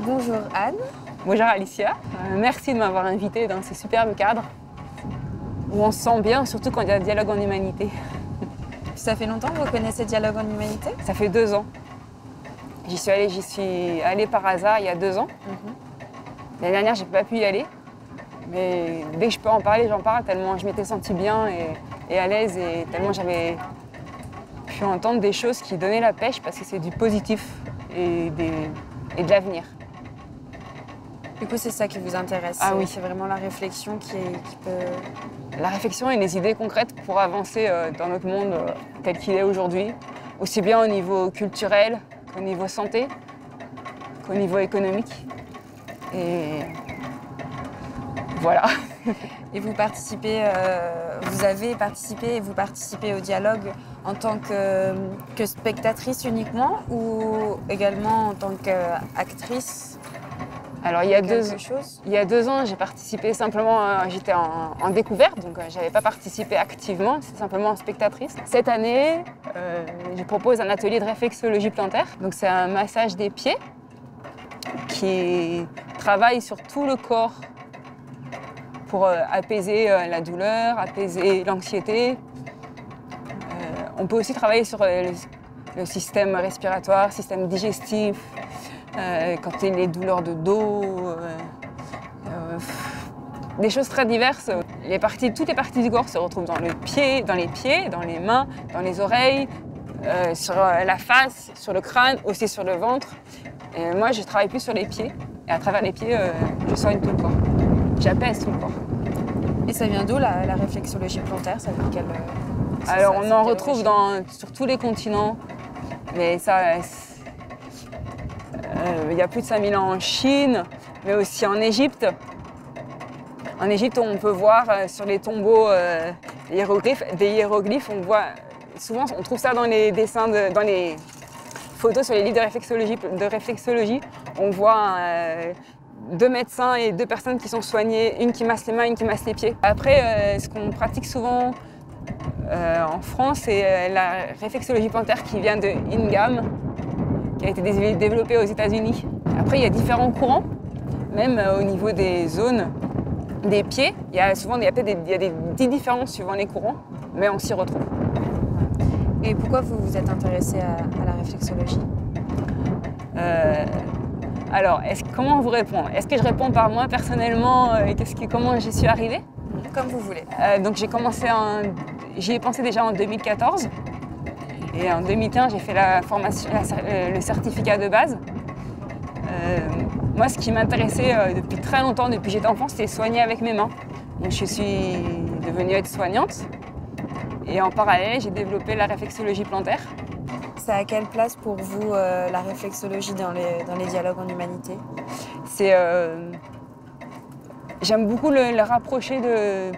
Bonjour Anne. Bonjour Alicia, merci de m'avoir invitée dans ce superbe cadre où on se sent bien, surtout quand il y a dialogue en humanité. Ça fait longtemps que vous connaissez Dialogue en humanité? Ça fait 2 ans. J'y suis allée par hasard il y a 2 ans. L'année dernière, j'ai pas pu y aller, mais dès que je peux en parler, j'en parle tellement je m'étais sentie bien et à l'aise et tellement j'avais pu entendre des choses qui donnaient la pêche parce que c'est du positif et de l'avenir. Du coup, c'est ça qui vous intéresse? Ah oui. C'est vraiment la réflexion qui peut... La réflexion et les idées concrètes pour avancer dans notre monde tel qu'il est aujourd'hui, aussi bien au niveau culturel qu'au niveau santé, qu'au niveau économique. Et voilà. Et vous participez, vous avez participé et vous participez au dialogue en tant que spectatrice uniquement ou également en tant qu'actrice? Alors il y a 2 ans, j'ai participé simplement, j'étais en découverte, donc je n'avais pas participé activement, c'est simplement en spectatrice. Cette année, je propose un atelier de réflexologie plantaire, donc c'est un massage des pieds qui travaille sur tout le corps pour apaiser la douleur, apaiser l'anxiété. On peut aussi travailler sur le système respiratoire, système digestif, quand il y a les douleurs de dos, des choses très diverses. Toutes les parties du corps se retrouvent dans les pieds, dans les mains, dans les oreilles, sur la face, sur le crâne, aussi sur le ventre. Et moi, je travaille plus sur les pieds. Et à travers les pieds, je soigne tout le corps. J'apaise tout le corps. Et ça vient d'où la réflexologie plantaire? Ça vient quelle... Alors, on en retrouve sur tous les continents, mais ça... il y a plus de 5000 ans en Chine, mais aussi en Égypte. En Égypte, on peut voir sur les tombeaux des hiéroglyphes, on voit souvent, on trouve ça dans les dessins, dans les photos sur les livres de réflexologie. On voit 2 médecins et 2 personnes qui sont soignées, une qui masse les mains, une qui masse les pieds. Après, ce qu'on pratique souvent en France, c'est la réflexologie plantaire qui vient de Ingham, qui a été développé aux États-Unis. Après, il y a différents courants, même au niveau des zones des pieds. Il y a des petites différences suivant les courants, mais on s'y retrouve. Et pourquoi vous vous êtes intéressée à la réflexologie? Alors, comment vous répondre? Est-ce que je réponds par moi personnellement comment j'y suis arrivée? Comme vous voulez. Donc j'y ai pensé déjà en 2014. Et en 2015, j'ai fait la formation, le certificat de base. Moi, ce qui m'intéressait depuis très longtemps, depuis que j'étais enfant, c'était soigner avec mes mains. Donc, je suis devenue aide-soignante. Et en parallèle, j'ai développé la réflexologie plantaire. Ça a quelle place pour vous, la réflexologie dans les dialogues en humanité? J'aime beaucoup le rapprocher de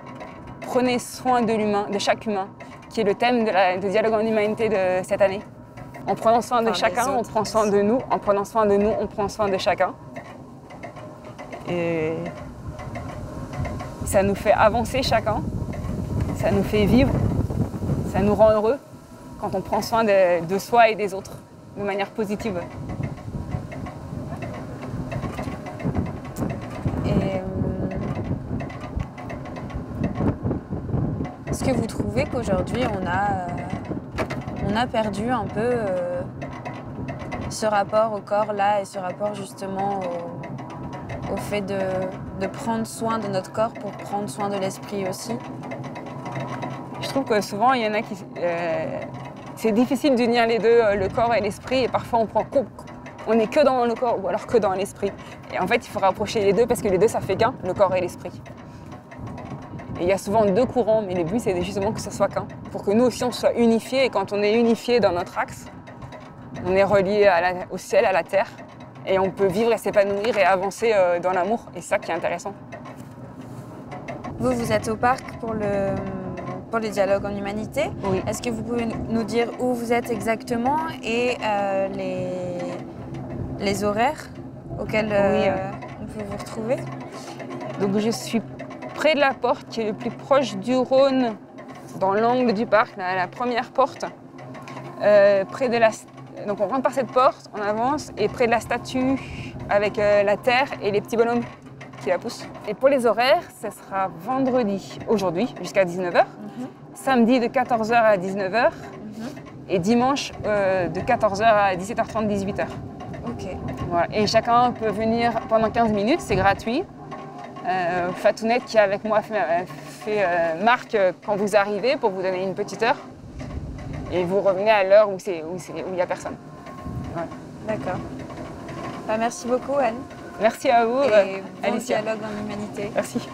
prenez soin de l'humain, de chaque humain, qui est le thème de dialogue en humanité de cette année. En prenant soin de chacun, on prend soin de nous. En prenant soin de nous, on prend soin de chacun. Et ça nous fait avancer chacun, ça nous fait vivre, ça nous rend heureux quand on prend soin de soi et des autres de manière positive. Et est-ce que vous trouvez qu'aujourd'hui on a perdu un peu ce rapport au corps là et ce rapport justement au fait de prendre soin de notre corps pour prendre soin de l'esprit aussi? Je trouve que souvent il y en a qui... c'est difficile d'unir les deux, le corps et l'esprit, et parfois on n'est que dans le corps ou alors que dans l'esprit. Et en fait, il faut rapprocher les deux parce que les deux ça fait qu'un, le corps et l'esprit. Et il y a souvent 2 courants, mais le but c'est justement que ce soit qu'un, pour que nous aussi on soit unifiés, et quand on est unifié dans notre axe, on est relié au ciel, à la terre, et on peut vivre et s'épanouir et avancer dans l'amour, et c'est ça qui est intéressant. Vous êtes au parc pour les dialogues en humanité. Oui. Est-ce que vous pouvez nous dire où vous êtes exactement et les horaires auxquels on peut vous retrouver? Donc je suis près de la porte qui est le plus proche du Rhône, dans l'angle du parc, la première porte, près de la Donc on rentre par cette porte, on avance, et près de la statue avec la terre et les petits bonhommes qui la poussent. Et pour les horaires, ce sera vendredi, aujourd'hui, jusqu'à 19h, samedi de 14h à 19h et dimanche de 14h à 17h30, 18h. Ok. Voilà. Et chacun peut venir pendant 15 minutes, c'est gratuit. Fatounette qui est avec moi fait marque quand vous arrivez pour vous donner une petite heure. Et vous revenez à l'heure où il n'y a personne. Voilà. D'accord. Bah, merci beaucoup, Anne. Merci à vous, Et bon Alicia. dialogue en humanité. Merci.